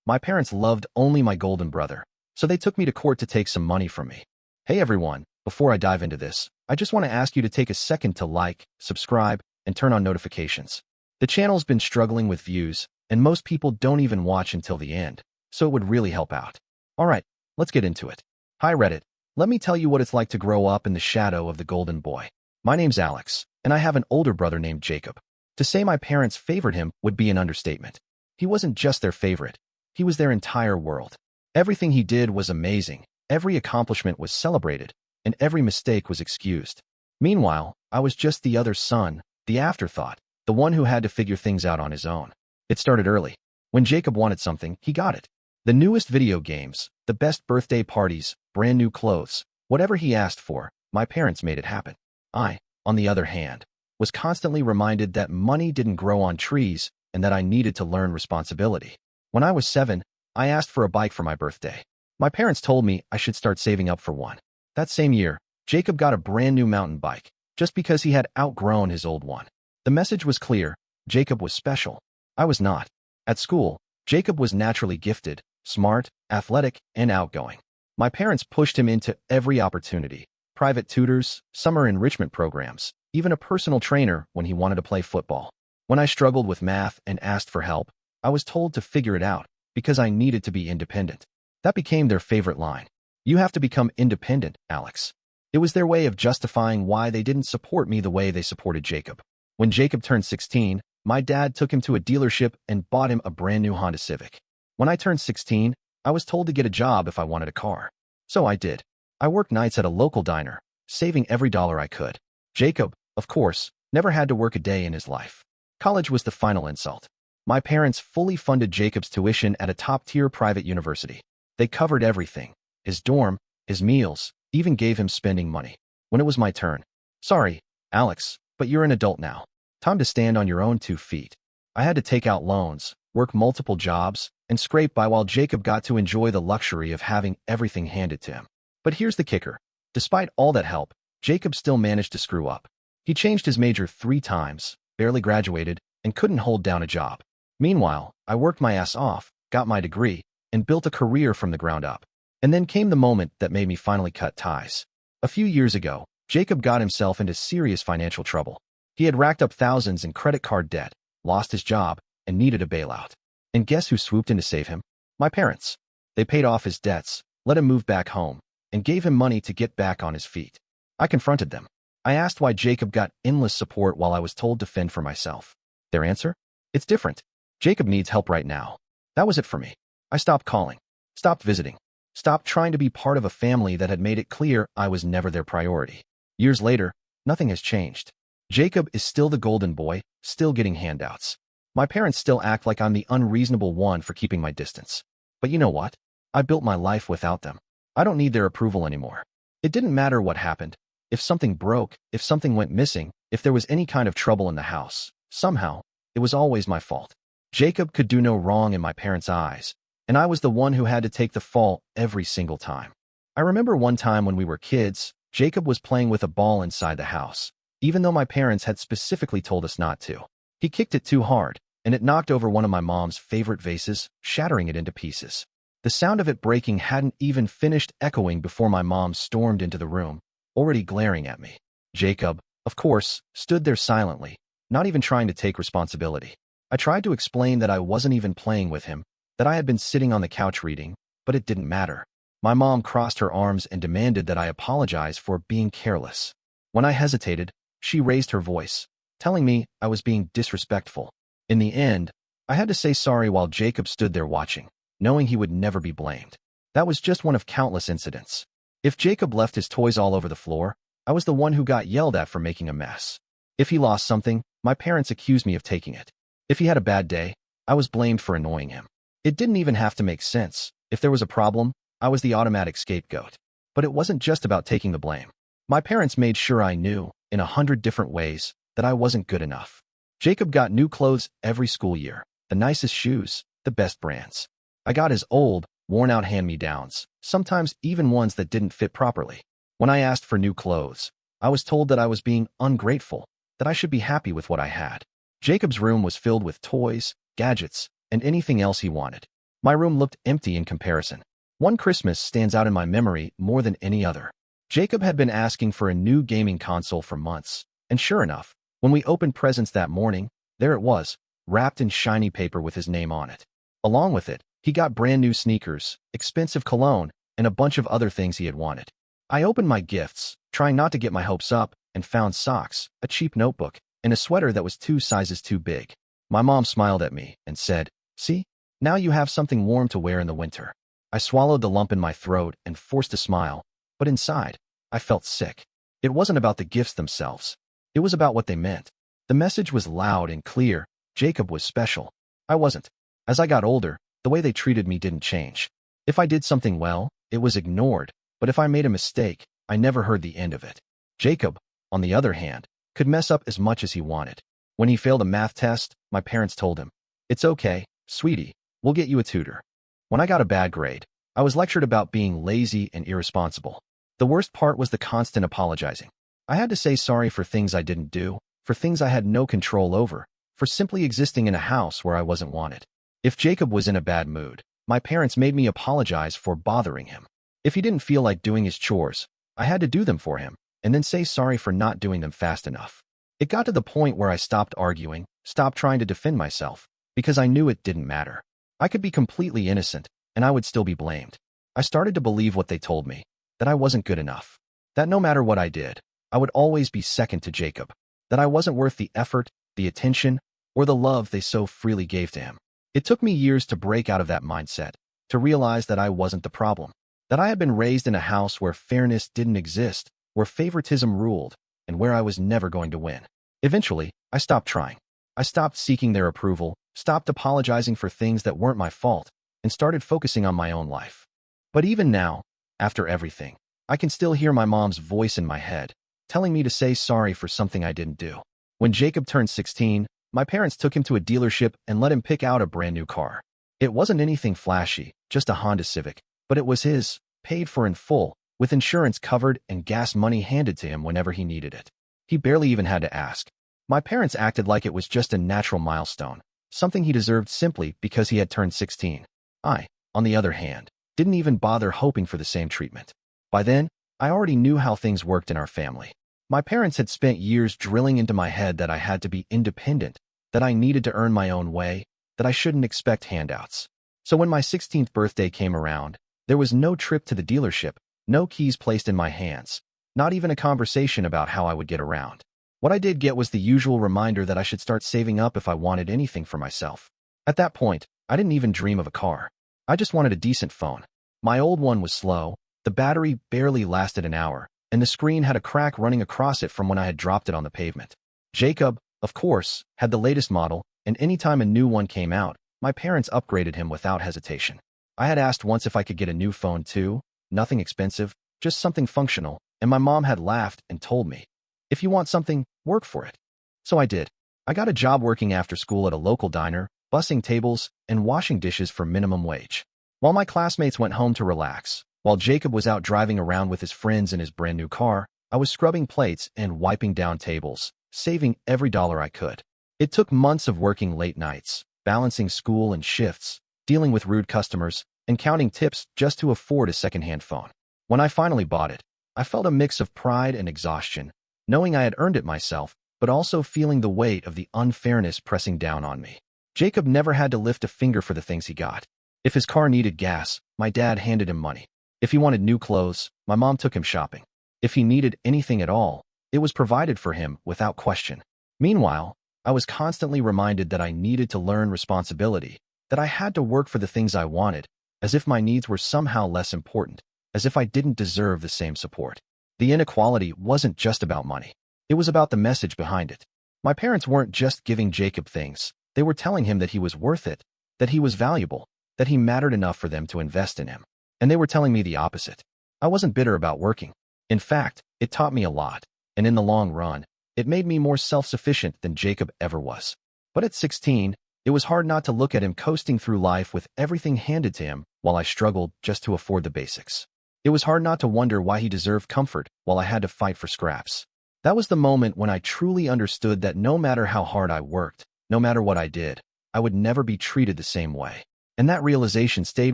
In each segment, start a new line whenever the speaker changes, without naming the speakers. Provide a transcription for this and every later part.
My parents loved only my golden brother, so they took me to court to take some money from me. Hey everyone, before I dive into this, I just want to ask you to take a second to like, subscribe, and turn on notifications. The channel's been struggling with views, and most people don't even watch until the end, so it would really help out. Alright, let's get into it. Hi Reddit, let me tell you what it's like to grow up in the shadow of the golden boy. My name's Alex, and I have an older brother named Jacob. To say my parents favored him would be an understatement. He wasn't just their favorite, he was their entire world. Everything he did was amazing, every accomplishment was celebrated, and every mistake was excused. Meanwhile, I was just the other son, the afterthought, the one who had to figure things out on his own. It started early. When Jacob wanted something, he got it. The newest video games, the best birthday parties, brand new clothes, whatever he asked for, my parents made it happen. I, on the other hand, was constantly reminded that money didn't grow on trees and that I needed to learn responsibility. When I was 7, I asked for a bike for my birthday. My parents told me I should start saving up for one. That same year, Jacob got a brand new mountain bike, just because he had outgrown his old one. The message was clear: Jacob was special. I was not. At school, Jacob was naturally gifted, smart, athletic, and outgoing. My parents pushed him into every opportunity: private tutors, summer enrichment programs, even a personal trainer when he wanted to play football. When I struggled with math and asked for help, I was told to figure it out because I needed to be independent. That became their favorite line. You have to become independent, Alex. It was their way of justifying why they didn't support me the way they supported Jacob. When Jacob turned 16, my dad took him to a dealership and bought him a brand new Honda Civic. When I turned 16, I was told to get a job if I wanted a car. So I did. I worked nights at a local diner, saving every dollar I could. Jacob, of course, never had to work a day in his life. College was the final insult. My parents fully funded Jacob's tuition at a top-tier private university. They covered everything: his dorm, his meals, even gave him spending money. When it was my turn: sorry, Alex, but you're an adult now. Time to stand on your own 2 feet. I had to take out loans, work multiple jobs, and scrape by while Jacob got to enjoy the luxury of having everything handed to him. But here's the kicker. Despite all that help, Jacob still managed to screw up. He changed his major 3 times, barely graduated, and couldn't hold down a job. Meanwhile, I worked my ass off, got my degree, and built a career from the ground up. And then came the moment that made me finally cut ties. A few years ago, Jacob got himself into serious financial trouble. He had racked up thousands in credit card debt, lost his job, and needed a bailout. And guess who swooped in to save him? My parents. They paid off his debts, let him move back home, and gave him money to get back on his feet. I confronted them. I asked why Jacob got endless support while I was told to fend for myself. Their answer? It's different. Jacob needs help right now. That was it for me. I stopped calling, stopped visiting, stopped trying to be part of a family that had made it clear I was never their priority. Years later, nothing has changed. Jacob is still the golden boy, still getting handouts. My parents still act like I'm the unreasonable one for keeping my distance. But you know what? I built my life without them. I don't need their approval anymore. It didn't matter what happened. If something broke, if something went missing, if there was any kind of trouble in the house, somehow, it was always my fault. Jacob could do no wrong in my parents' eyes, and I was the one who had to take the fall every single time. I remember one time when we were kids, Jacob was playing with a ball inside the house, even though my parents had specifically told us not to. He kicked it too hard, and it knocked over one of my mom's favorite vases, shattering it into pieces. The sound of it breaking hadn't even finished echoing before my mom stormed into the room, already glaring at me. Jacob, of course, stood there silently, not even trying to take responsibility. I tried to explain that I wasn't even playing with him, that I had been sitting on the couch reading, but it didn't matter. My mom crossed her arms and demanded that I apologize for being careless. When I hesitated, she raised her voice, telling me I was being disrespectful. In the end, I had to say sorry while Jacob stood there watching, knowing he would never be blamed. That was just one of countless incidents. If Jacob left his toys all over the floor, I was the one who got yelled at for making a mess. If he lost something, my parents accused me of taking it. If he had a bad day, I was blamed for annoying him. It didn't even have to make sense. If there was a problem, I was the automatic scapegoat. But it wasn't just about taking the blame. My parents made sure I knew, in 100 different ways, that I wasn't good enough. Jacob got new clothes every school year, the nicest shoes, the best brands. I got his old, worn-out hand-me-downs, sometimes even ones that didn't fit properly. When I asked for new clothes, I was told that I was being ungrateful, that I should be happy with what I had. Jacob's room was filled with toys, gadgets, and anything else he wanted. My room looked empty in comparison. One Christmas stands out in my memory more than any other. Jacob had been asking for a new gaming console for months, and sure enough, when we opened presents that morning, there it was, wrapped in shiny paper with his name on it. Along with it, he got brand new sneakers, expensive cologne, and a bunch of other things he had wanted. I opened my gifts, trying not to get my hopes up, and found socks, a cheap notebook, and a sweater that was 2 sizes too big. My mom smiled at me and said, "See, now you have something warm to wear in the winter." I swallowed the lump in my throat and forced a smile, but inside, I felt sick. It wasn't about the gifts themselves. It was about what they meant. The message was loud and clear. Jacob was special. I wasn't. As I got older, the way they treated me didn't change. If I did something well, it was ignored, but if I made a mistake, I never heard the end of it. Jacob, on the other hand, could mess up as much as he wanted. When he failed a math test, my parents told him, "It's okay, sweetie, we'll get you a tutor." When I got a bad grade, I was lectured about being lazy and irresponsible. The worst part was the constant apologizing. I had to say sorry for things I didn't do, for things I had no control over, for simply existing in a house where I wasn't wanted. If Jacob was in a bad mood, my parents made me apologize for bothering him. If he didn't feel like doing his chores, I had to do them for him, and then say sorry for not doing them fast enough. It got to the point where I stopped arguing, stopped trying to defend myself, because I knew it didn't matter. I could be completely innocent, and I would still be blamed. I started to believe what they told me, that I wasn't good enough, that no matter what I did, I would always be second to Jacob, that I wasn't worth the effort, the attention, or the love they so freely gave to him. It took me years to break out of that mindset, to realize that I wasn't the problem, that I had been raised in a house where fairness didn't exist, where favoritism ruled, and where I was never going to win. Eventually, I stopped trying. I stopped seeking their approval, stopped apologizing for things that weren't my fault, and started focusing on my own life. But even now, after everything, I can still hear my mom's voice in my head, telling me to say sorry for something I didn't do. When Jacob turned 16, my parents took him to a dealership and let him pick out a brand new car. It wasn't anything flashy, just a Honda Civic, but it was his, paid for in full, with insurance covered and gas money handed to him whenever he needed it. He barely even had to ask. My parents acted like it was just a natural milestone, something he deserved simply because he had turned 16. I, on the other hand, didn't even bother hoping for the same treatment. By then, I already knew how things worked in our family. My parents had spent years drilling into my head that I had to be independent, that I needed to earn my own way, that I shouldn't expect handouts. So when my 16th birthday came around, there was no trip to the dealership, no keys placed in my hands, not even a conversation about how I would get around. What I did get was the usual reminder that I should start saving up if I wanted anything for myself. At that point, I didn't even dream of a car. I just wanted a decent phone. My old one was slow, the battery barely lasted an hour, and the screen had a crack running across it from when I had dropped it on the pavement. Jacob, of course, had the latest model, and anytime a new one came out, my parents upgraded him without hesitation. I had asked once if I could get a new phone too, nothing expensive, just something functional, and my mom had laughed and told me, "If you want something, work for it." So I did. I got a job working after school at a local diner, bussing tables, and washing dishes for minimum wage. While my classmates went home to relax, while Jacob was out driving around with his friends in his brand new car, I was scrubbing plates and wiping down tables, saving every dollar I could. It took months of working late nights, balancing school and shifts, dealing with rude customers, and counting tips just to afford a secondhand phone. When I finally bought it, I felt a mix of pride and exhaustion, knowing I had earned it myself, but also feeling the weight of the unfairness pressing down on me. Jacob never had to lift a finger for the things he got. If his car needed gas, my dad handed him money. If he wanted new clothes, my mom took him shopping. If he needed anything at all, it was provided for him without question. Meanwhile, I was constantly reminded that I needed to learn responsibility, that I had to work for the things I wanted, as if my needs were somehow less important, as if I didn't deserve the same support. The inequality wasn't just about money. It was about the message behind it. My parents weren't just giving Jacob things. They were telling him that he was worth it, that he was valuable, that he mattered enough for them to invest in him. And they were telling me the opposite. I wasn't bitter about working. In fact, it taught me a lot, and in the long run, it made me more self-sufficient than Jacob ever was. But at 16, it was hard not to look at him coasting through life with everything handed to him while I struggled just to afford the basics. It was hard not to wonder why he deserved comfort while I had to fight for scraps. That was the moment when I truly understood that no matter how hard I worked, no matter what I did, I would never be treated the same way. And that realization stayed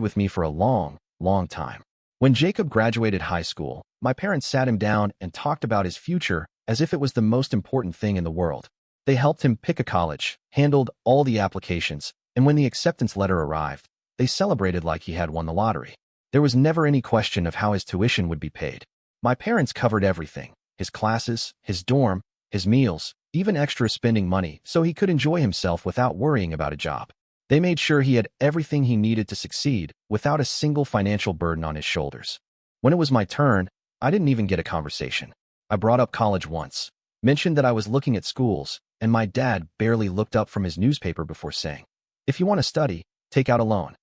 with me for a long, long time. When Jacob graduated high school, my parents sat him down and talked about his future as if it was the most important thing in the world. They helped him pick a college, handled all the applications, and when the acceptance letter arrived, they celebrated like he had won the lottery. There was never any question of how his tuition would be paid. My parents covered everything: his classes, his dorm, his meals, even extra spending money so he could enjoy himself without worrying about a job. They made sure he had everything he needed to succeed without a single financial burden on his shoulders. When it was my turn, I didn't even get a conversation. I brought up college once, mentioned that I was looking at schools, and my dad barely looked up from his newspaper before saying, "If you want to study, take out a loan."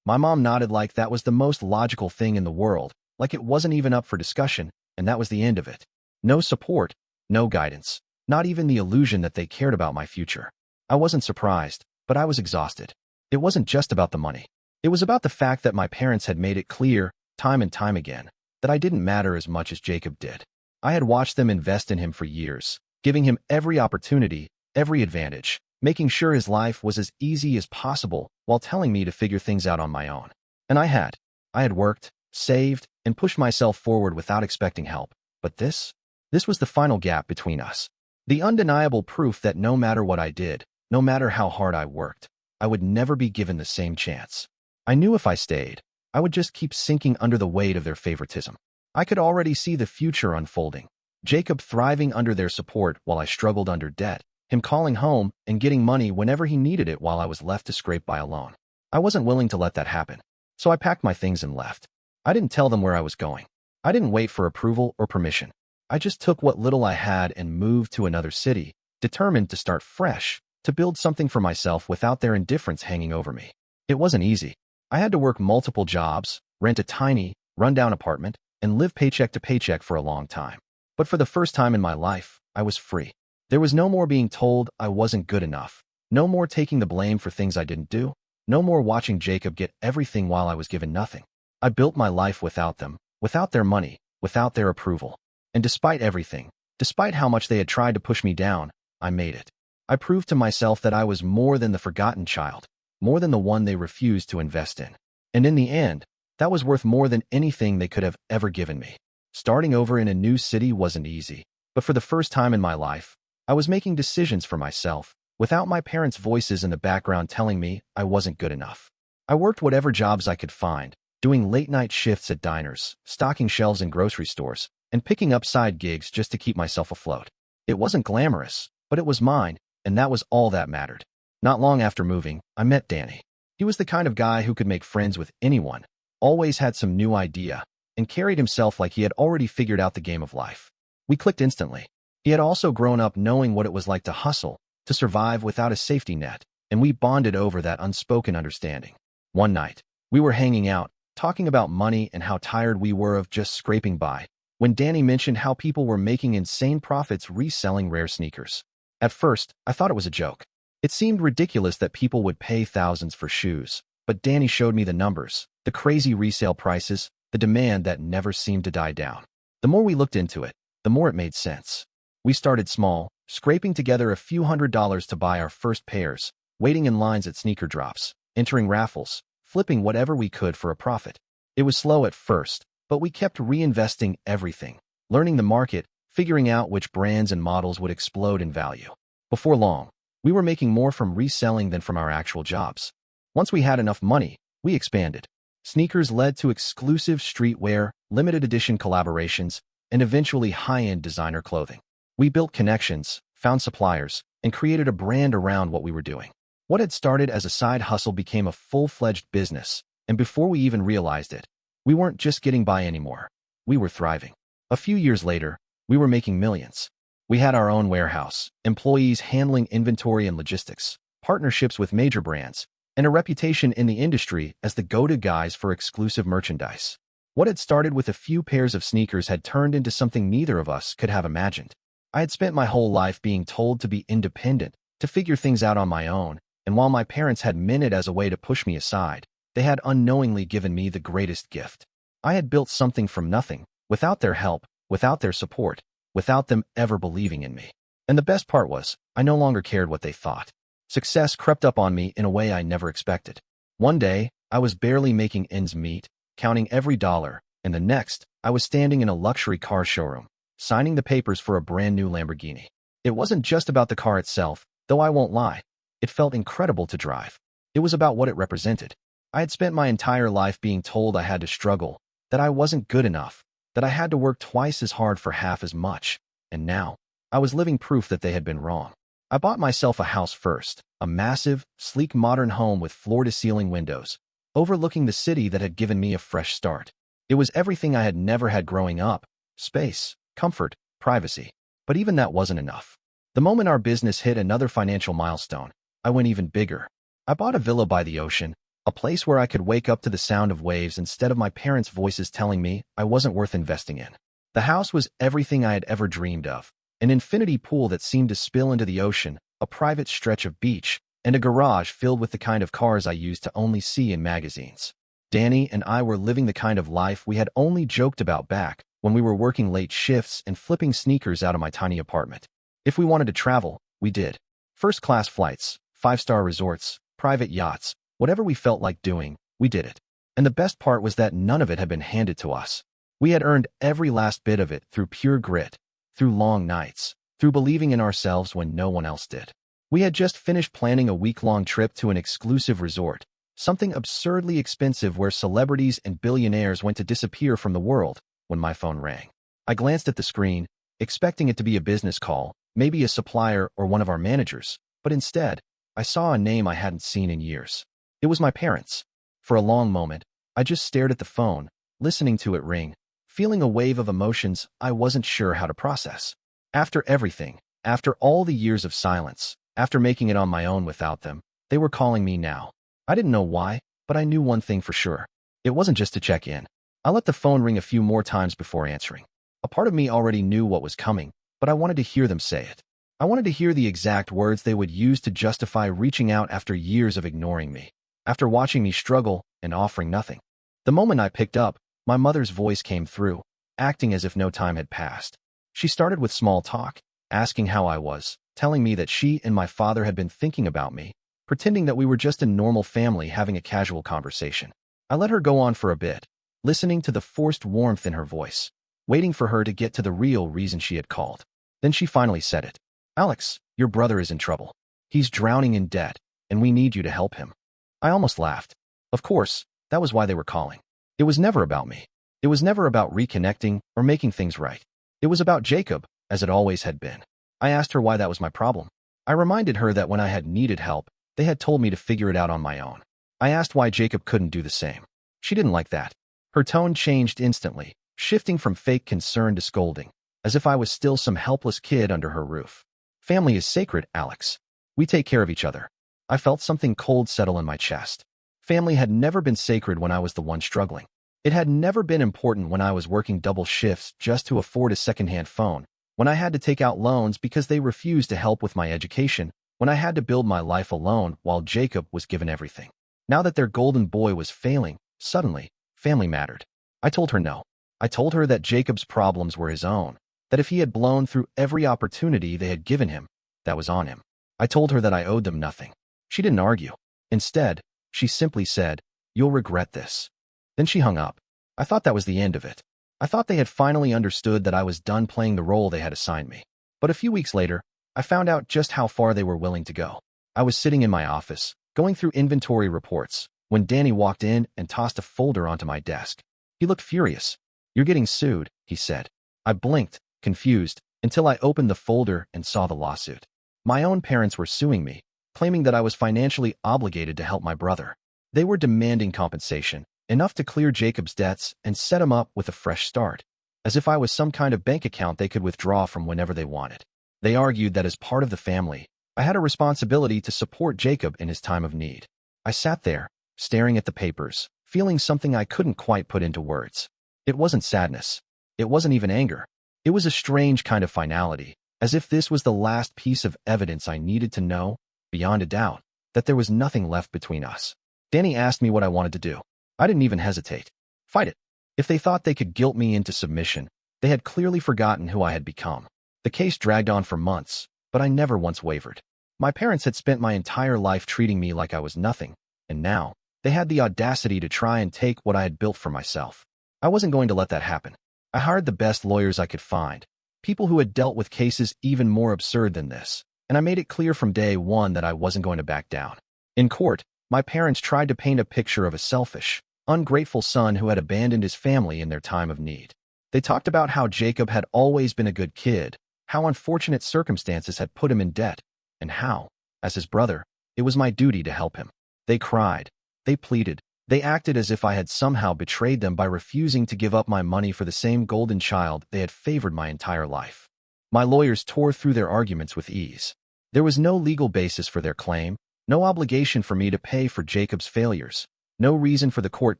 My mom nodded like that was the most logical thing in the world, like it wasn't even up for discussion, and that was the end of it. No support, no guidance, not even the illusion that they cared about my future. I wasn't surprised, but I was exhausted. It wasn't just about the money. It was about the fact that my parents had made it clear, time and time again, that I didn't matter as much as Jacob did. I had watched them invest in him for years, giving him every opportunity, every advantage, making sure his life was as easy as possible while telling me to figure things out on my own. And I had. I had worked, saved, and pushed myself forward without expecting help. But this was the final gap between us. The undeniable proof that no matter what I did, no matter how hard I worked, I would never be given the same chance. I knew if I stayed, I would just keep sinking under the weight of their favoritism. I could already see the future unfolding. Jacob thriving under their support while I struggled under debt, him calling home and getting money whenever he needed it while I was left to scrape by alone. I wasn't willing to let that happen, so I packed my things and left. I didn't tell them where I was going. I didn't wait for approval or permission. I just took what little I had and moved to another city, determined to start fresh, to build something for myself without their indifference hanging over me. It wasn't easy. I had to work multiple jobs, rent a tiny, rundown apartment, and live paycheck to paycheck for a long time. But for the first time in my life, I was free. There was no more being told I wasn't good enough, no more taking the blame for things I didn't do, no more watching Jacob get everything while I was given nothing. I built my life without them, without their money, without their approval. And despite everything, despite how much they had tried to push me down, I made it. I proved to myself that I was more than the forgotten child, more than the one they refused to invest in. And in the end, that was worth more than anything they could have ever given me. Starting over in a new city wasn't easy, but for the first time in my life, I was making decisions for myself, without my parents' voices in the background telling me I wasn't good enough. I worked whatever jobs I could find, doing late-night shifts at diners, stocking shelves in grocery stores, and picking up side gigs just to keep myself afloat. It wasn't glamorous, but it was mine, and that was all that mattered. Not long after moving, I met Danny. He was the kind of guy who could make friends with anyone, always had some new idea, and carried himself like he had already figured out the game of life. We clicked instantly. He had also grown up knowing what it was like to hustle, to survive without a safety net, and we bonded over that unspoken understanding. One night, we were hanging out, talking about money and how tired we were of just scraping by, when Danny mentioned how people were making insane profits reselling rare sneakers. At first, I thought it was a joke. It seemed ridiculous that people would pay thousands for shoes, but Danny showed me the numbers, the crazy resale prices, the demand that never seemed to die down. The more we looked into it, the more it made sense. We started small, scraping together a few $100s to buy our first pairs, waiting in lines at sneaker drops, entering raffles, flipping whatever we could for a profit. It was slow at first, but we kept reinvesting everything, learning the market, figuring out which brands and models would explode in value. Before long, we were making more from reselling than from our actual jobs. Once we had enough money, we expanded. Sneakers led to exclusive streetwear, limited edition collaborations, and eventually high-end designer clothing. We built connections, found suppliers, and created a brand around what we were doing. What had started as a side hustle became a full-fledged business, and before we even realized it, we weren't just getting by anymore. We were thriving. A few years later, we were making millions. We had our own warehouse, employees handling inventory and logistics, partnerships with major brands, and a reputation in the industry as the go-to guys for exclusive merchandise. What had started with a few pairs of sneakers had turned into something neither of us could have imagined. I had spent my whole life being told to be independent, to figure things out on my own, and while my parents had meant it as a way to push me aside, they had unknowingly given me the greatest gift. I had built something from nothing, without their help, without their support, without them ever believing in me. And the best part was, I no longer cared what they thought. Success crept up on me in a way I never expected. One day, I was barely making ends meet, counting every dollar, and the next, I was standing in a luxury car showroom, signing the papers for a brand new Lamborghini. It wasn't just about the car itself, though I won't lie. It felt incredible to drive. It was about what it represented. I had spent my entire life being told I had to struggle, that I wasn't good enough, that I had to work twice as hard for half as much, and now, I was living proof that they had been wrong. I bought myself a house first, a massive, sleek modern home with floor-to-ceiling windows, overlooking the city that had given me a fresh start. It was everything I had never had growing up: space, comfort, privacy. But even that wasn't enough. The moment our business hit another financial milestone, I went even bigger. I bought a villa by the ocean, a place where I could wake up to the sound of waves instead of my parents' voices telling me I wasn't worth investing in. The house was everything I had ever dreamed of: an infinity pool that seemed to spill into the ocean, a private stretch of beach, and a garage filled with the kind of cars I used to only see in magazines. Danny and I were living the kind of life we had only joked about back when we were working late shifts and flipping sneakers out of my tiny apartment. If we wanted to travel, we did. First-class flights, five-star resorts, private yachts, whatever we felt like doing, we did it. And the best part was that none of it had been handed to us. We had earned every last bit of it through pure grit, through long nights, through believing in ourselves when no one else did. We had just finished planning a week-long trip to an exclusive resort, something absurdly expensive where celebrities and billionaires went to disappear from the world, when my phone rang. I glanced at the screen, expecting it to be a business call, maybe a supplier or one of our managers, but instead, I saw a name I hadn't seen in years. It was my parents. For a long moment, I just stared at the phone, listening to it ring, feeling a wave of emotions I wasn't sure how to process. After everything, after all the years of silence, after making it on my own without them, they were calling me now. I didn't know why, but I knew one thing for sure. It wasn't just to check in. I let the phone ring a few more times before answering. A part of me already knew what was coming, but I wanted to hear them say it. I wanted to hear the exact words they would use to justify reaching out after years of ignoring me, after watching me struggle and offering nothing. The moment I picked up, my mother's voice came through, acting as if no time had passed. She started with small talk, asking how I was, telling me that she and my father had been thinking about me, pretending that we were just a normal family having a casual conversation. I let her go on for a bit, listening to the forced warmth in her voice, waiting for her to get to the real reason she had called. Then she finally said it. "Alex, your brother is in trouble. He's drowning in debt, and we need you to help him." I almost laughed. Of course, that was why they were calling. It was never about me. It was never about reconnecting or making things right. It was about Jacob, as it always had been. I asked her why that was my problem. I reminded her that when I had needed help, they had told me to figure it out on my own. I asked why Jacob couldn't do the same. She didn't like that. Her tone changed instantly, shifting from fake concern to scolding, as if I was still some helpless kid under her roof. "Family is sacred, Alex. We take care of each other." I felt something cold settle in my chest. Family had never been sacred when I was the one struggling. It had never been important when I was working double shifts just to afford a secondhand phone, when I had to take out loans because they refused to help with my education, when I had to build my life alone while Jacob was given everything. Now that their golden boy was failing, suddenly, family mattered. I told her no. I told her that Jacob's problems were his own, that if he had blown through every opportunity they had given him, that was on him. I told her that I owed them nothing. She didn't argue. Instead, she simply said, "You'll regret this." Then she hung up. I thought that was the end of it. I thought they had finally understood that I was done playing the role they had assigned me. But a few weeks later, I found out just how far they were willing to go. I was sitting in my office, going through inventory reports, when Danny walked in and tossed a folder onto my desk. He looked furious. "You're getting sued," he said. I blinked, confused, until I opened the folder and saw the lawsuit. My own parents were suing me, claiming that I was financially obligated to help my brother. They were demanding compensation, enough to clear Jacob's debts and set him up with a fresh start, as if I was some kind of bank account they could withdraw from whenever they wanted. They argued that as part of the family, I had a responsibility to support Jacob in his time of need. I sat there, staring at the papers, feeling something I couldn't quite put into words. It wasn't sadness. It wasn't even anger. It was a strange kind of finality, as if this was the last piece of evidence I needed to know, beyond a doubt, that there was nothing left between us. Danny asked me what I wanted to do. I didn't even hesitate. Fight it. If they thought they could guilt me into submission, they had clearly forgotten who I had become. The case dragged on for months, but I never once wavered. My parents had spent my entire life treating me like I was nothing, and now, They had the audacity to try and take what I had built for myself. I wasn't going to let that happen. I hired the best lawyers I could find, people who had dealt with cases even more absurd than this, and I made it clear from day one that I wasn't going to back down. In court, my parents tried to paint a picture of a selfish, ungrateful son who had abandoned his family in their time of need. They talked about how Jacob had always been a good kid, how unfortunate circumstances had put him in debt, and how, as his brother, it was my duty to help him. They cried. They pleaded. They acted as if I had somehow betrayed them by refusing to give up my money for the same golden child they had favored my entire life. My lawyers tore through their arguments with ease. There was no legal basis for their claim, no obligation for me to pay for Jacob's failures, no reason for the court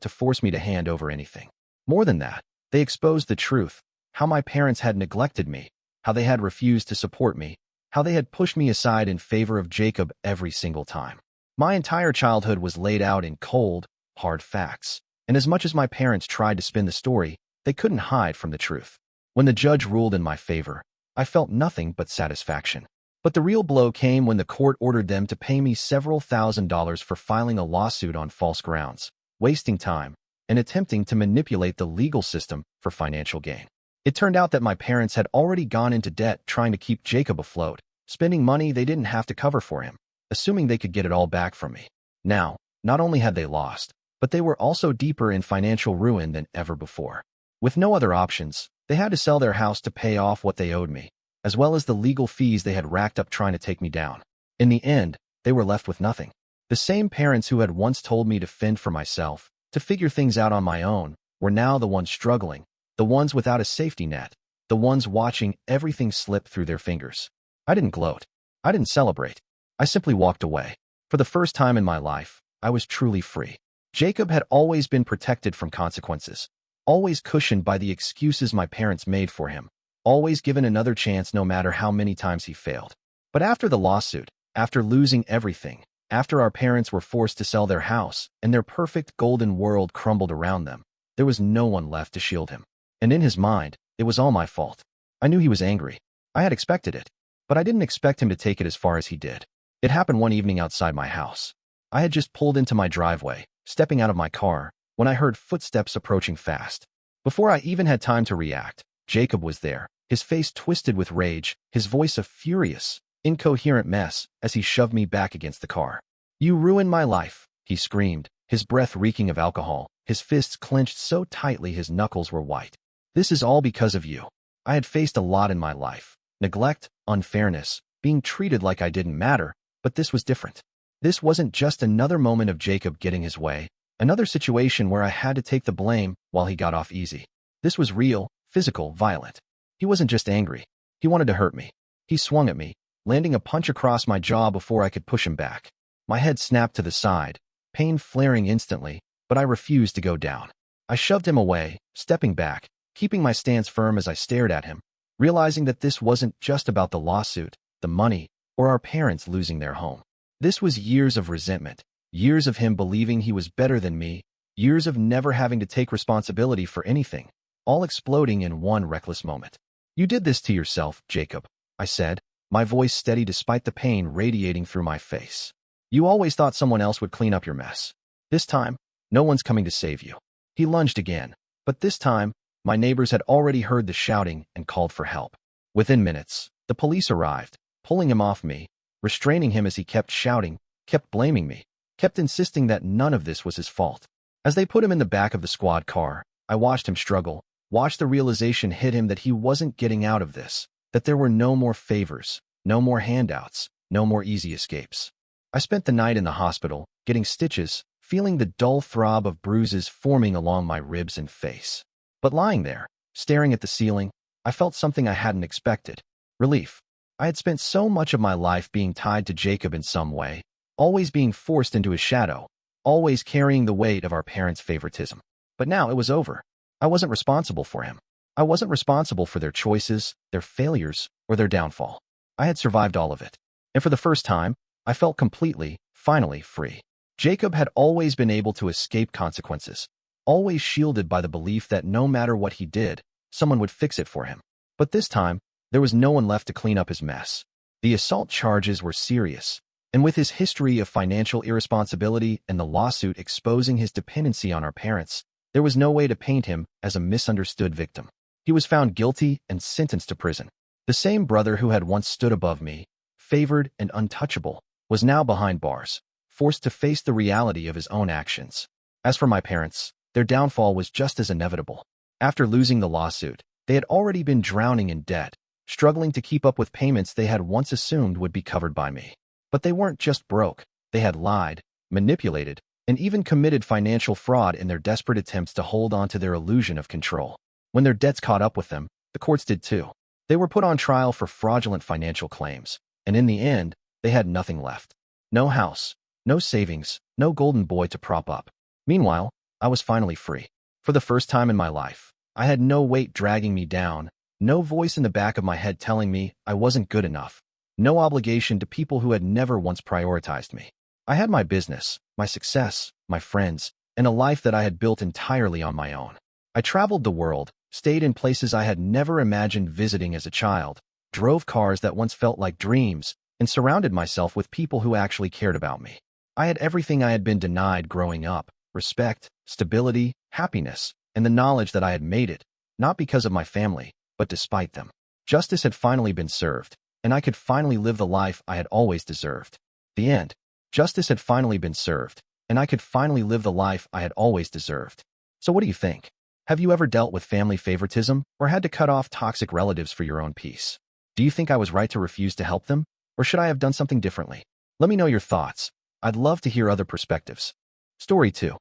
to force me to hand over anything. More than that, they exposed the truth, how my parents had neglected me, how they had refused to support me, how they had pushed me aside in favor of Jacob every single time. My entire childhood was laid out in cold, hard facts, and as much as my parents tried to spin the story, they couldn't hide from the truth. When the judge ruled in my favor, I felt nothing but satisfaction. But the real blow came when the court ordered them to pay me several $1,000s for filing a lawsuit on false grounds, wasting time, and attempting to manipulate the legal system for financial gain. It turned out that my parents had already gone into debt trying to keep Jacob afloat, spending money they didn't have to cover for him, assuming they could get it all back from me. Now, not only had they lost, but they were also deeper in financial ruin than ever before. With no other options, they had to sell their house to pay off what they owed me, as well as the legal fees they had racked up trying to take me down. In the end, they were left with nothing. The same parents who had once told me to fend for myself, to figure things out on my own, were now the ones struggling, the ones without a safety net, the ones watching everything slip through their fingers. I didn't gloat. I didn't celebrate. I simply walked away. For the first time in my life, I was truly free. Jacob had always been protected from consequences, always cushioned by the excuses my parents made for him, always given another chance no matter how many times he failed. But after the lawsuit, after losing everything, after our parents were forced to sell their house and their perfect golden world crumbled around them, there was no one left to shield him. And in his mind, it was all my fault. I knew he was angry. I had expected it, but I didn't expect him to take it as far as he did. It happened one evening outside my house. I had just pulled into my driveway, stepping out of my car, when I heard footsteps approaching fast. Before I even had time to react, Jacob was there, his face twisted with rage, his voice a furious, incoherent mess as he shoved me back against the car. "You ruined my life," he screamed, his breath reeking of alcohol, his fists clenched so tightly his knuckles were white. "This is all because of you." I had faced a lot in my life: neglect, unfairness, being treated like I didn't matter, but this was different. This wasn't just another moment of Jacob getting his way, another situation where I had to take the blame while he got off easy. This was real, physical, violent. He wasn't just angry. He wanted to hurt me. He swung at me, landing a punch across my jaw before I could push him back. My head snapped to the side, pain flaring instantly, but I refused to go down. I shoved him away, stepping back, keeping my stance firm as I stared at him, realizing that this wasn't just about the lawsuit, the money, or our parents losing their home. This was years of resentment, years of him believing he was better than me, years of never having to take responsibility for anything, all exploding in one reckless moment. "You did this to yourself, Jacob," I said, my voice steady despite the pain radiating through my face. "You always thought someone else would clean up your mess. This time, no one's coming to save you." He lunged again, but this time, my neighbors had already heard the shouting and called for help. Within minutes, the police arrived, pulling him off me, restraining him as he kept shouting, kept blaming me, kept insisting that none of this was his fault. As they put him in the back of the squad car, I watched him struggle, watched the realization hit him that he wasn't getting out of this, that there were no more favors, no more handouts, no more easy escapes. I spent the night in the hospital, getting stitches, feeling the dull throb of bruises forming along my ribs and face. But lying there, staring at the ceiling, I felt something I hadn't expected: relief. I had spent so much of my life being tied to Jacob in some way, always being forced into his shadow, always carrying the weight of our parents' favoritism. But now it was over. I wasn't responsible for him. I wasn't responsible for their choices, their failures, or their downfall. I had survived all of it. And for the first time, I felt completely, finally free. Jacob had always been able to escape consequences, always shielded by the belief that no matter what he did, someone would fix it for him. But this time, there was no one left to clean up his mess. The assault charges were serious. And with his history of financial irresponsibility and the lawsuit exposing his dependency on our parents, there was no way to paint him as a misunderstood victim. He was found guilty and sentenced to prison. The same brother who had once stood above me, favored and untouchable, was now behind bars, forced to face the reality of his own actions. As for my parents, their downfall was just as inevitable. After losing the lawsuit, they had already been drowning in debt, struggling to keep up with payments they had once assumed would be covered by me. But they weren't just broke, they had lied, manipulated, and even committed financial fraud in their desperate attempts to hold on to their illusion of control. When their debts caught up with them, the courts did too. They were put on trial for fraudulent financial claims, and in the end, they had nothing left. No house, no savings, no golden boy to prop up. Meanwhile, I was finally free. For the first time in my life, I had no weight dragging me down, no voice in the back of my head telling me I wasn't good enough, no obligation to people who had never once prioritized me. I had my business, my success, my friends, and a life that I had built entirely on my own. I traveled the world, stayed in places I had never imagined visiting as a child, drove cars that once felt like dreams, and surrounded myself with people who actually cared about me. I had everything I had been denied growing up: respect, stability, happiness, and the knowledge that I had made it, not because of my family, but despite them. Justice had finally been served, and I could finally live the life I had always deserved. The end. Justice had finally been served, and I could finally live the life I had always deserved. So what do you think? Have you ever dealt with family favoritism or had to cut off toxic relatives for your own peace? Do you think I was right to refuse to help them, or should I have done something differently? Let me know your thoughts. I'd love to hear other perspectives. Story 2.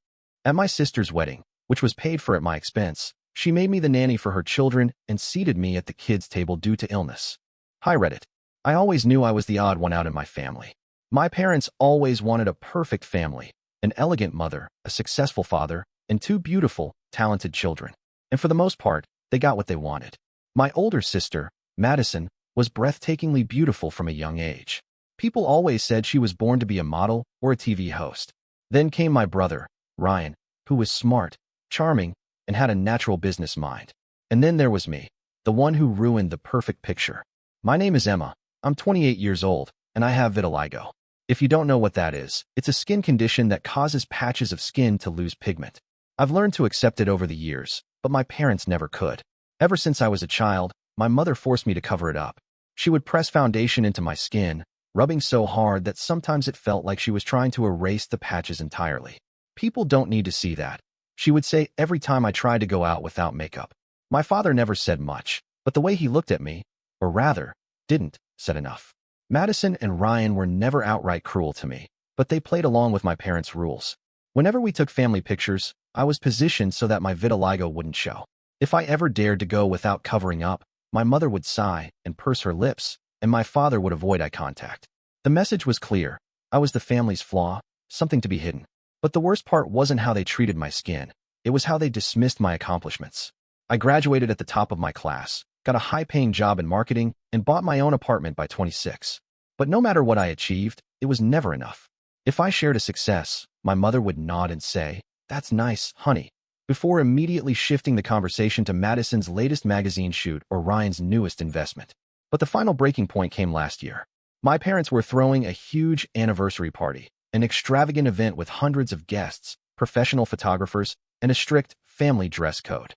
At my sister's wedding, which was paid for at my expense, she made me the nanny for her children and seated me at the kids' table due to illness. Hi Reddit. I always knew I was the odd one out in my family. My parents always wanted a perfect family, an elegant mother, a successful father, and 2 beautiful, talented children. And for the most part, they got what they wanted. My older sister, Madison, was breathtakingly beautiful from a young age. People always said she was born to be a model or a TV host. Then came my brother, Ryan, who was smart, charming, and had a natural business mind. And then there was me, the one who ruined the perfect picture. My name is Emma. I'm 28 years old, and I have vitiligo. If you don't know what that is, it's a skin condition that causes patches of skin to lose pigment. I've learned to accept it over the years, but my parents never could. Ever since I was a child, my mother forced me to cover it up. She would press foundation into my skin, rubbing so hard that sometimes it felt like she was trying to erase the patches entirely. People don't need to see that, she would say every time I tried to go out without makeup. My father never said much, but the way he looked at me, or rather, didn't, said enough. Madison and Ryan were never outright cruel to me, but they played along with my parents' rules. Whenever we took family pictures, I was positioned so that my vitiligo wouldn't show. If I ever dared to go without covering up, my mother would sigh and purse her lips, and my father would avoid eye contact. The message was clear. I was the family's flaw, something to be hidden. But the worst part wasn't how they treated my skin. It was how they dismissed my accomplishments. I graduated at the top of my class, got a high-paying job in marketing, and bought my own apartment by 26. But no matter what I achieved, it was never enough. If I shared a success, my mother would nod and say, "That's nice, honey," before immediately shifting the conversation to Madison's latest magazine shoot or Ryan's newest investment. But the final breaking point came last year. My parents were throwing a huge anniversary party, an extravagant event with hundreds of guests, professional photographers, and a strict family dress code.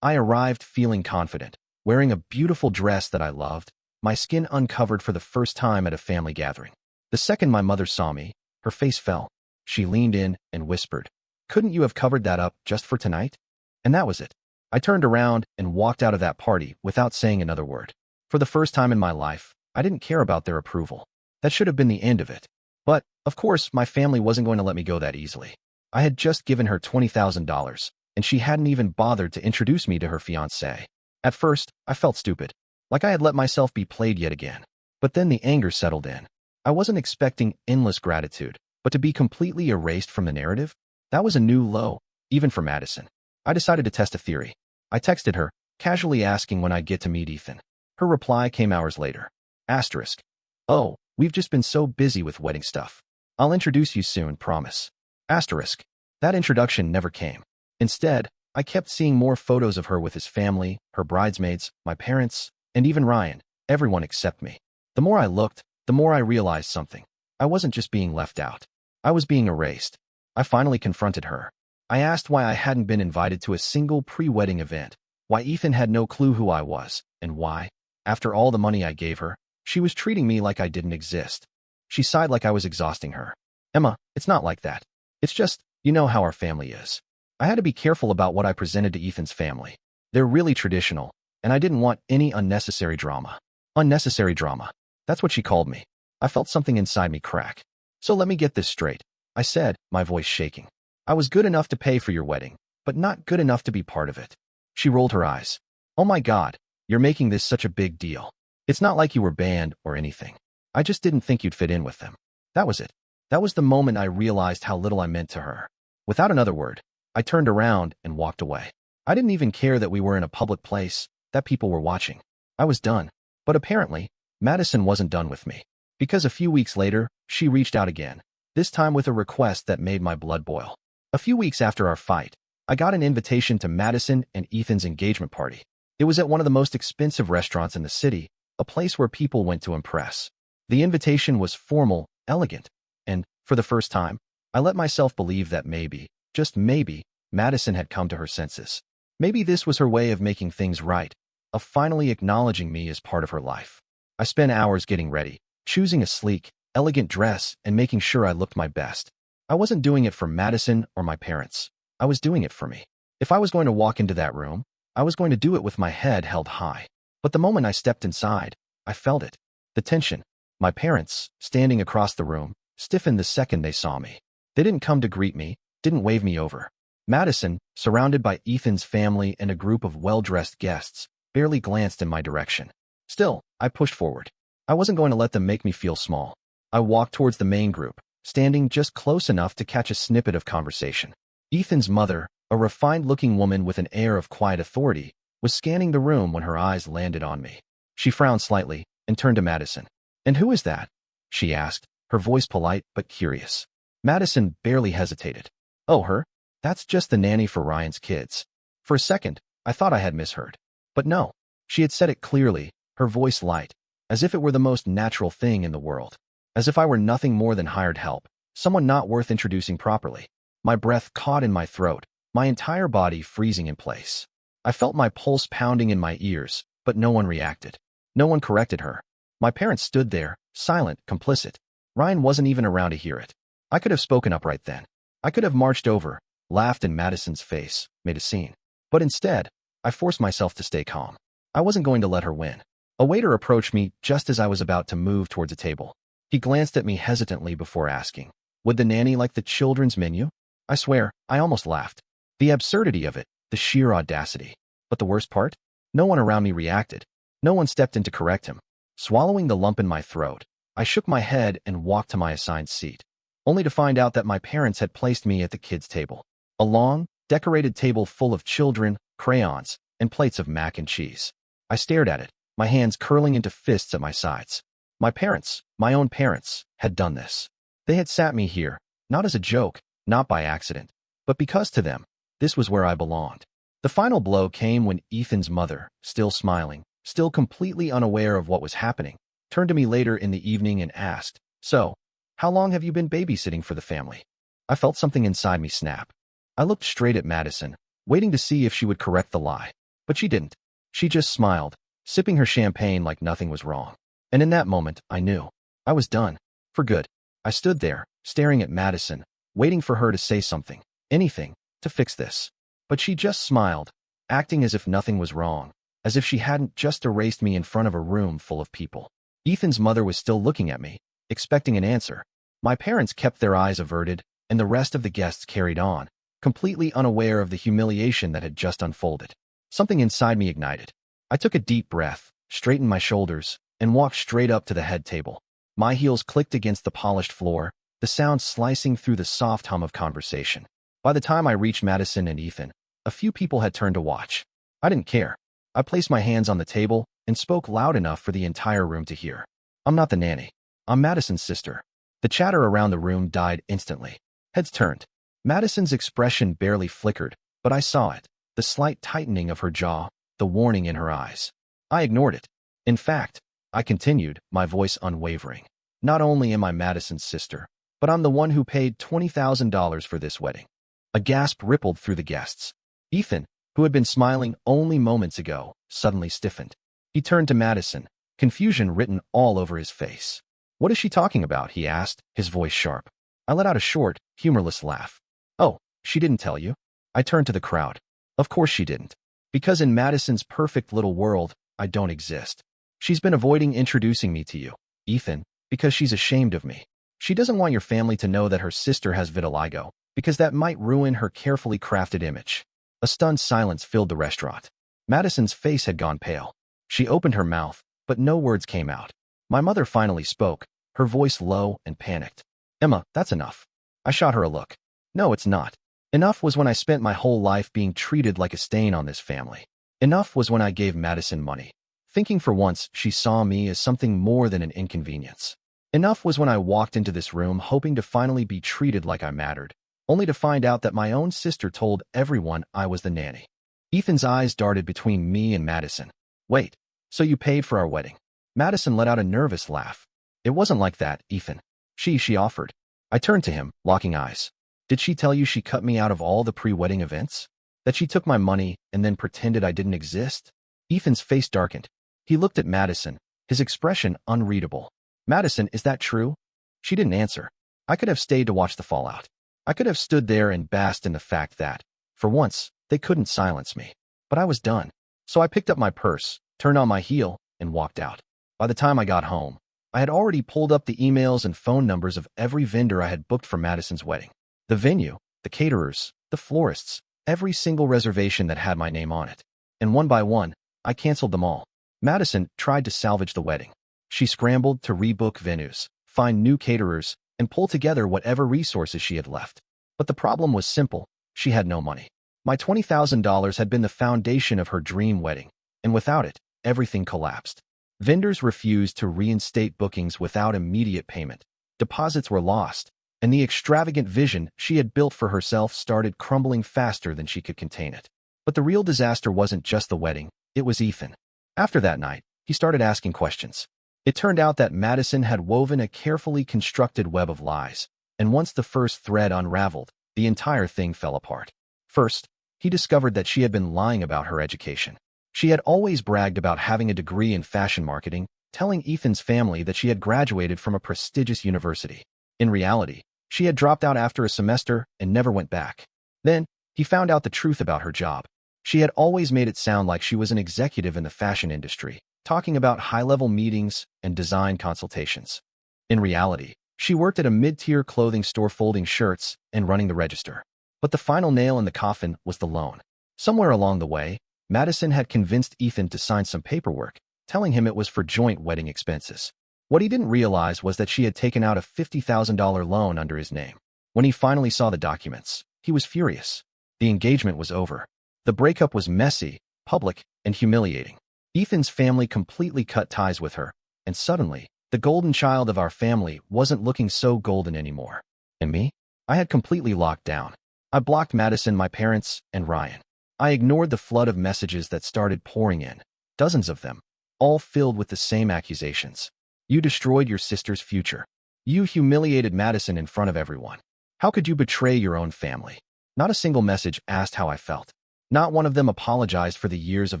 I arrived feeling confident, wearing a beautiful dress that I loved, my skin uncovered for the first time at a family gathering. The second my mother saw me, her face fell. She leaned in and whispered, "Couldn't you have covered that up just for tonight?" And that was it. I turned around and walked out of that party without saying another word. For the first time in my life, I didn't care about their approval. That should have been the end of it. But, of course, my family wasn't going to let me go that easily. I had just given her $20,000, and she hadn't even bothered to introduce me to her fiancé. At first, I felt stupid, like I had let myself be played yet again. But then the anger settled in. I wasn't expecting endless gratitude, but to be completely erased from the narrative? That was a new low, even for Madison. I decided to test a theory. I texted her, casually asking when I'd get to meet Ethan. Her reply came hours later. Asterisk. "Oh, we've just been so busy with wedding stuff. I'll introduce you soon, promise." Asterisk. That introduction never came. Instead, I kept seeing more photos of her with his family, her bridesmaids, my parents, and even Ryan, everyone except me. The more I looked, the more I realized something. I wasn't just being left out. I was being erased. I finally confronted her. I asked why I hadn't been invited to a single pre-wedding event, why Ethan had no clue who I was, and why, after all the money I gave her, she was treating me like I didn't exist. She sighed like I was exhausting her. Emma, it's not like that. It's just, you know how our family is. I had to be careful about what I presented to Ethan's family. They're really traditional, and I didn't want any unnecessary drama. Unnecessary drama. That's what she called me. I felt something inside me crack. So let me get this straight, I said, my voice shaking. I was good enough to pay for your wedding, but not good enough to be part of it. She rolled her eyes. Oh my God, you're making this such a big deal. It's not like you were banned or anything. I just didn't think you'd fit in with them. That was it. That was the moment I realized how little I meant to her. Without another word, I turned around and walked away. I didn't even care that we were in a public place, that people were watching. I was done. But apparently, Madison wasn't done with me. Because a few weeks later, she reached out again, this time with a request that made my blood boil. A few weeks after our fight, I got an invitation to Madison and Ethan's engagement party. It was at one of the most expensive restaurants in the city, a place where people went to impress. The invitation was formal, elegant, and, for the first time, I let myself believe that maybe, just maybe, Madison had come to her senses. Maybe this was her way of making things right, of finally acknowledging me as part of her life. I spent hours getting ready, choosing a sleek, elegant dress and making sure I looked my best. I wasn't doing it for Madison or my parents. I was doing it for me. If I was going to walk into that room, I was going to do it with my head held high. But the moment I stepped inside, I felt it. The tension. My parents, standing across the room, stiffened the second they saw me. They didn't come to greet me, didn't wave me over. Madison, surrounded by Ethan's family and a group of well-dressed guests, barely glanced in my direction. Still, I pushed forward. I wasn't going to let them make me feel small. I walked towards the main group, standing just close enough to catch a snippet of conversation. Ethan's mother, a refined-looking woman with an air of quiet authority, was scanning the room when her eyes landed on me. She frowned slightly and turned to Madison. "And who is that?" she asked, her voice polite but curious. Madison barely hesitated. "Oh, her? That's just the nanny for Ryan's kids." For a second, I thought I had misheard. But no, she had said it clearly, her voice light, as if it were the most natural thing in the world. As if I were nothing more than hired help, someone not worth introducing properly. My breath caught in my throat, my entire body freezing in place. I felt my pulse pounding in my ears, but no one reacted. No one corrected her. My parents stood there, silent, complicit. Ryan wasn't even around to hear it. I could have spoken up right then. I could have marched over, laughed in Madison's face, made a scene. But instead, I forced myself to stay calm. I wasn't going to let her win. A waiter approached me just as I was about to move towards a table. He glanced at me hesitantly before asking, "Would the nanny like the children's menu?" I swear, I almost laughed. The absurdity of it, the sheer audacity. But the worst part? No one around me reacted. No one stepped in to correct him. Swallowing the lump in my throat, I shook my head and walked to my assigned seat, only to find out that my parents had placed me at the kids' table. A long, decorated table full of children, crayons, and plates of mac and cheese. I stared at it, my hands curling into fists at my sides. My parents, my own parents, had done this. They had sat me here, not as a joke, not by accident, but because to them, this was where I belonged. The final blow came when Ethan's mother, still smiling, still completely unaware of what was happening, turned to me later in the evening and asked, "So, how long have you been babysitting for the family?" I felt something inside me snap. I looked straight at Madison, waiting to see if she would correct the lie. But she didn't. She just smiled, sipping her champagne like nothing was wrong. And in that moment, I knew. I was done. For good. I stood there, staring at Madison, waiting for her to say something, anything, to fix this. But she just smiled, acting as if nothing was wrong, as if she hadn't just erased me in front of a room full of people. Ethan's mother was still looking at me, expecting an answer. My parents kept their eyes averted, and the rest of the guests carried on, completely unaware of the humiliation that had just unfolded. Something inside me ignited. I took a deep breath, straightened my shoulders, and walked straight up to the head table. My heels clicked against the polished floor, the sound slicing through the soft hum of conversation. By the time I reached Madison and Ethan, a few people had turned to watch. I didn't care. I placed my hands on the table and spoke loud enough for the entire room to hear. "I'm not the nanny. I'm Madison's sister." The chatter around the room died instantly. Heads turned. Madison's expression barely flickered, but I saw it, the slight tightening of her jaw, the warning in her eyes. I ignored it. In fact, I continued, my voice unwavering. Not only am I Madison's sister, but I'm the one who paid $20,000 for this wedding. A gasp rippled through the guests. Ethan, who had been smiling only moments ago, suddenly stiffened. He turned to Madison, confusion written all over his face. "What is she talking about?" he asked, his voice sharp. I let out a short, humorless laugh. "Oh, she didn't tell you?" I turned to the crowd. Of course she didn't. Because in Madison's perfect little world, I don't exist. She's been avoiding introducing me to you, Ethan, because she's ashamed of me. She doesn't want your family to know that her sister has vitiligo, because that might ruin her carefully crafted image. A stunned silence filled the restaurant. Madison's face had gone pale. She opened her mouth, but no words came out. My mother finally spoke, her voice low and panicked. "Emma, that's enough." I shot her a look. "No, it's not. Enough was when I spent my whole life being treated like a stain on this family. Enough was when I gave Madison money, thinking for once she saw me as something more than an inconvenience. Enough was when I walked into this room hoping to finally be treated like I mattered, only to find out that my own sister told everyone I was the nanny." Ethan's eyes darted between me and Madison. "Wait, so you paid for our wedding?" Madison let out a nervous laugh. "It wasn't like that, Ethan. She offered." I turned to him, locking eyes. "Did she tell you she cut me out of all the pre-wedding events? That she took my money and then pretended I didn't exist?" Ethan's face darkened. He looked at Madison, his expression unreadable. "Madison, is that true?" She didn't answer. I could have stayed to watch the fallout. I could have stood there and basked in the fact that, for once, they couldn't silence me. But I was done. So I picked up my purse, turned on my heel, and walked out. By the time I got home, I had already pulled up the emails and phone numbers of every vendor I had booked for Madison's wedding. The venue, the caterers, the florists, every single reservation that had my name on it. And one by one, I canceled them all. Madison tried to salvage the wedding. She scrambled to rebook venues, find new caterers, and pull together whatever resources she had left. But the problem was simple. She had no money. My $20,000 had been the foundation of her dream wedding, and without it, everything collapsed. Vendors refused to reinstate bookings without immediate payment. Deposits were lost, and the extravagant vision she had built for herself started crumbling faster than she could contain it. But the real disaster wasn't just the wedding, it was Ethan. After that night, he started asking questions. It turned out that Madison had woven a carefully constructed web of lies, and once the first thread unraveled, the entire thing fell apart. First, he discovered that she had been lying about her education. She had always bragged about having a degree in fashion marketing, telling Ethan's family that she had graduated from a prestigious university. In reality, she had dropped out after a semester and never went back. Then, he found out the truth about her job. She had always made it sound like she was an executive in the fashion industry, talking about high-level meetings and design consultations. In reality, she worked at a mid-tier clothing store folding shirts and running the register. But the final nail in the coffin was the loan. Somewhere along the way, Madison had convinced Ethan to sign some paperwork, telling him it was for joint wedding expenses. What he didn't realize was that she had taken out a $50,000 loan under his name. When he finally saw the documents, he was furious. The engagement was over. The breakup was messy, public, and humiliating. Ethan's family completely cut ties with her, and suddenly, the golden child of our family wasn't looking so golden anymore. And me? I had completely locked down. I blocked Madison, my parents, and Ryan. I ignored the flood of messages that started pouring in, dozens of them, all filled with the same accusations. You destroyed your sister's future. You humiliated Madison in front of everyone. How could you betray your own family? Not a single message asked how I felt. Not one of them apologized for the years of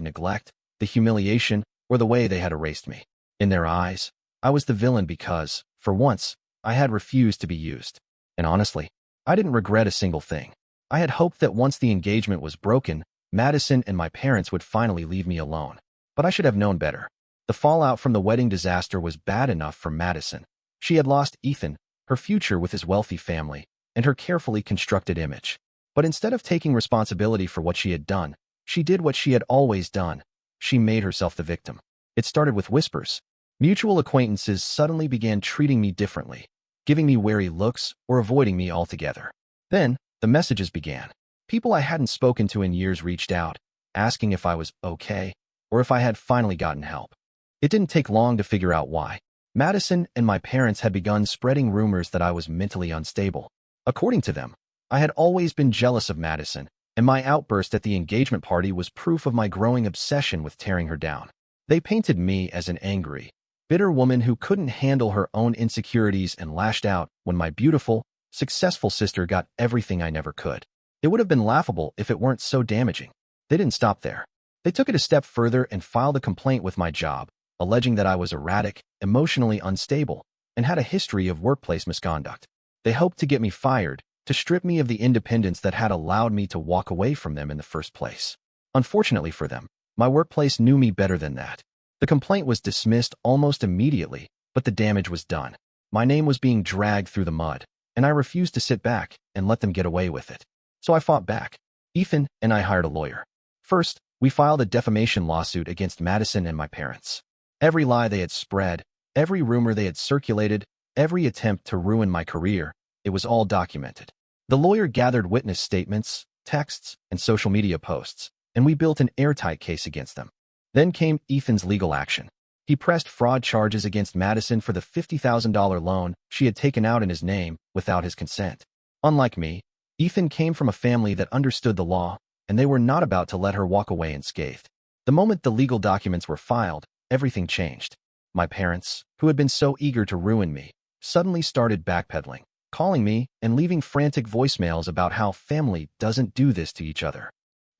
neglect, the humiliation, or the way they had erased me. In their eyes, I was the villain because, for once, I had refused to be used. And honestly, I didn't regret a single thing. I had hoped that once the engagement was broken, Madison and my parents would finally leave me alone. But I should have known better. The fallout from the wedding disaster was bad enough for Madison. She had lost Ethan, her future with his wealthy family, and her carefully constructed image. But instead of taking responsibility for what she had done, she did what she had always done. She made herself the victim. It started with whispers. Mutual acquaintances suddenly began treating me differently, giving me wary looks or avoiding me altogether. Then, the messages began. People I hadn't spoken to in years reached out, asking if I was okay, or if I had finally gotten help. It didn't take long to figure out why. Madison and my parents had begun spreading rumors that I was mentally unstable. According to them, I had always been jealous of Madison, and my outburst at the engagement party was proof of my growing obsession with tearing her down. They painted me as an angry, Bitter woman who couldn't handle her own insecurities and lashed out when my beautiful, successful sister got everything I never could. It would have been laughable if it weren't so damaging. They didn't stop there. They took it a step further and filed a complaint with my job, alleging that I was erratic, emotionally unstable, and had a history of workplace misconduct. They hoped to get me fired, to strip me of the independence that had allowed me to walk away from them in the first place. Unfortunately for them, my workplace knew me better than that. The complaint was dismissed almost immediately, but the damage was done. My name was being dragged through the mud, and I refused to sit back and let them get away with it. So I fought back. Ethan and I hired a lawyer. First, we filed a defamation lawsuit against Madison and my parents. Every lie they had spread, every rumor they had circulated, every attempt to ruin my career, it was all documented. The lawyer gathered witness statements, texts, and social media posts, and we built an airtight case against them. Then came Ethan's legal action. He pressed fraud charges against Madison for the $50,000 loan she had taken out in his name without his consent. Unlike me, Ethan came from a family that understood the law, and they were not about to let her walk away unscathed. The moment the legal documents were filed, everything changed. My parents, who had been so eager to ruin me, suddenly started backpedaling, calling me and leaving frantic voicemails about how family doesn't do this to each other.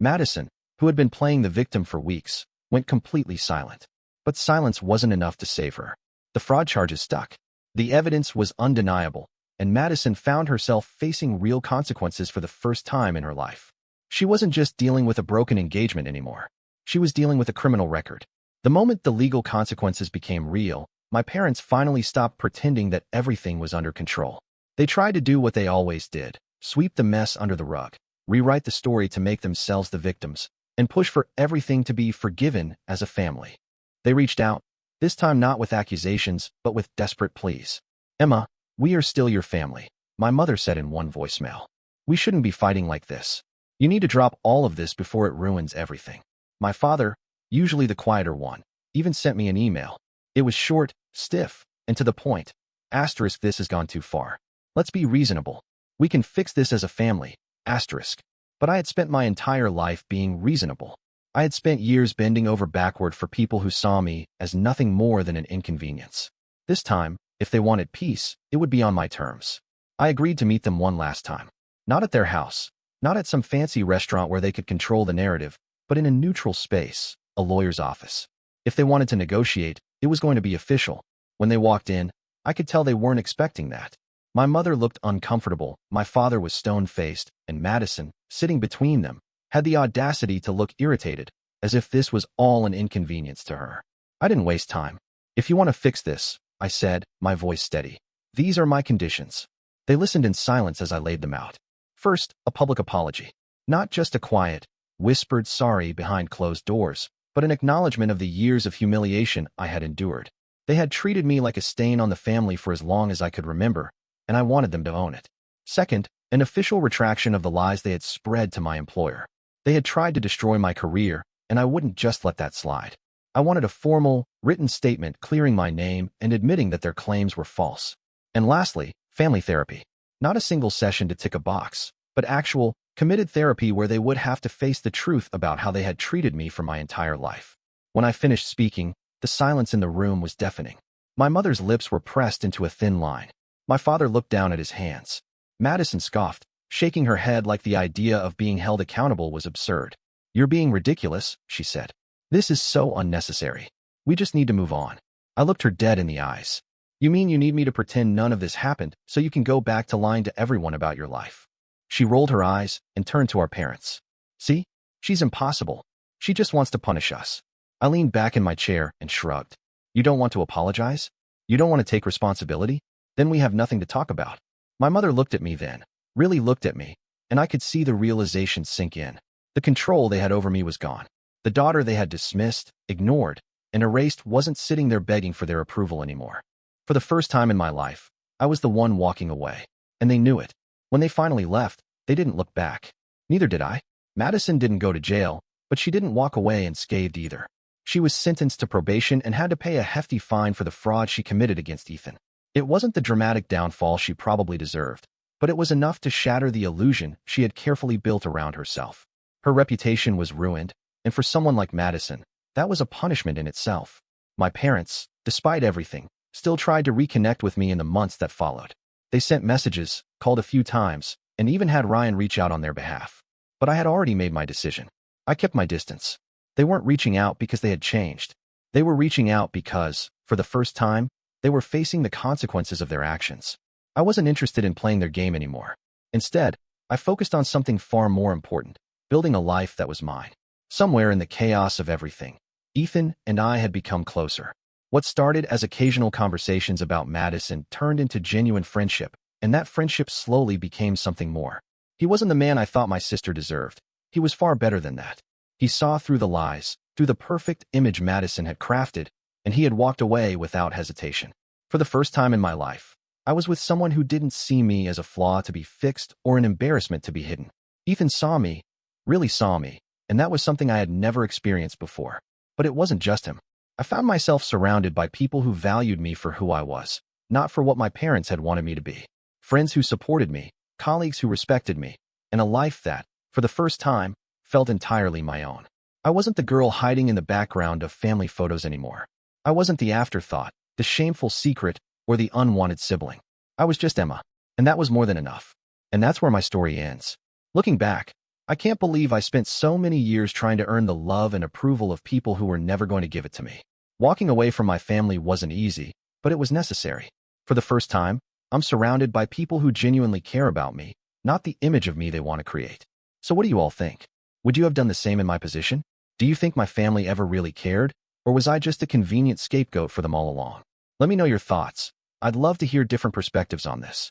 Madison, who had been playing the victim for weeks, went completely silent. But silence wasn't enough to save her. The fraud charges stuck. The evidence was undeniable, and Madison found herself facing real consequences for the first time in her life. She wasn't just dealing with a broken engagement anymore. She was dealing with a criminal record. The moment the legal consequences became real, my parents finally stopped pretending that everything was under control. They tried to do what they always did, sweep the mess under the rug, rewrite the story to make themselves the victims, and push for everything to be forgiven as a family. They reached out, this time not with accusations, but with desperate pleas. "Emma, we are still your family," my mother said in one voicemail. "We shouldn't be fighting like this. You need to drop all of this before it ruins everything." My father, usually the quieter one, even sent me an email. It was short, stiff, and to the point. Asterisk, this has gone too far. Let's be reasonable. We can fix this as a family. Asterisk. But I had spent my entire life being reasonable. I had spent years bending over backward for people who saw me as nothing more than an inconvenience. This time, if they wanted peace, it would be on my terms. I agreed to meet them one last time. Not at their house, not at some fancy restaurant where they could control the narrative, but in a neutral space, a lawyer's office. If they wanted to negotiate, it was going to be official. When they walked in, I could tell they weren't expecting that. My mother looked uncomfortable, my father was stone-faced, and Madison, sitting between them, had the audacity to look irritated, as if this was all an inconvenience to her. I didn't waste time. "If you want to fix this," I said, my voice steady, "these are my conditions." They listened in silence as I laid them out. First, a public apology. Not just a quiet, whispered sorry behind closed doors, but an acknowledgement of the years of humiliation I had endured. They had treated me like a stain on the family for as long as I could remember, and I wanted them to own it. Second, an official retraction of the lies they had spread to my employer. They had tried to destroy my career, and I wouldn't just let that slide. I wanted a formal, written statement clearing my name and admitting that their claims were false. And lastly, family therapy. Not a single session to tick a box, but actual, committed therapy where they would have to face the truth about how they had treated me for my entire life. When I finished speaking, the silence in the room was deafening. My mother's lips were pressed into a thin line. My father looked down at his hands. Madison scoffed, shaking her head like the idea of being held accountable was absurd. "You're being ridiculous," she said. "This is so unnecessary. We just need to move on." I looked her dead in the eyes. "You mean you need me to pretend none of this happened so you can go back to lying to everyone about your life?" She rolled her eyes and turned to our parents. "See? She's impossible. She just wants to punish us." I leaned back in my chair and shrugged. "You don't want to apologize? You don't want to take responsibility? Then we have nothing to talk about." My mother looked at me then, really looked at me, and I could see the realization sink in. The control they had over me was gone. The daughter they had dismissed, ignored, and erased wasn't sitting there begging for their approval anymore. For the first time in my life, I was the one walking away, and they knew it. When they finally left, they didn't look back. Neither did I. Madison didn't go to jail, but she didn't walk away unscathed either. She was sentenced to probation and had to pay a hefty fine for the fraud she committed against Ethan. It wasn't the dramatic downfall she probably deserved, but it was enough to shatter the illusion she had carefully built around herself. Her reputation was ruined, and for someone like Madison, that was a punishment in itself. My parents, despite everything, still tried to reconnect with me in the months that followed. They sent messages, called a few times, and even had Ryan reach out on their behalf. But I had already made my decision. I kept my distance. They weren't reaching out because they had changed. They were reaching out because, for the first time, they were facing the consequences of their actions. I wasn't interested in playing their game anymore. Instead, I focused on something far more important, building a life that was mine. Somewhere in the chaos of everything, Ethan and I had become closer. What started as occasional conversations about Madison turned into genuine friendship, and that friendship slowly became something more. He wasn't the man I thought my sister deserved. He was far better than that. He saw through the lies, through the perfect image Madison had crafted, and he had walked away without hesitation. For the first time in my life, I was with someone who didn't see me as a flaw to be fixed or an embarrassment to be hidden. Ethan saw me, really saw me, and that was something I had never experienced before. But it wasn't just him. I found myself surrounded by people who valued me for who I was, not for what my parents had wanted me to be. Friends who supported me, colleagues who respected me, and a life that, for the first time, felt entirely my own. I wasn't the girl hiding in the background of family photos anymore. I wasn't the afterthought, the shameful secret, or the unwanted sibling. I was just Emma, and that was more than enough. And that's where my story ends. Looking back, I can't believe I spent so many years trying to earn the love and approval of people who were never going to give it to me. Walking away from my family wasn't easy, but it was necessary. For the first time, I'm surrounded by people who genuinely care about me, not the image of me they want to create. So what do you all think? Would you have done the same in my position? Do you think my family ever really cared, or was I just a convenient scapegoat for them all along? Let me know your thoughts. I'd love to hear different perspectives on this.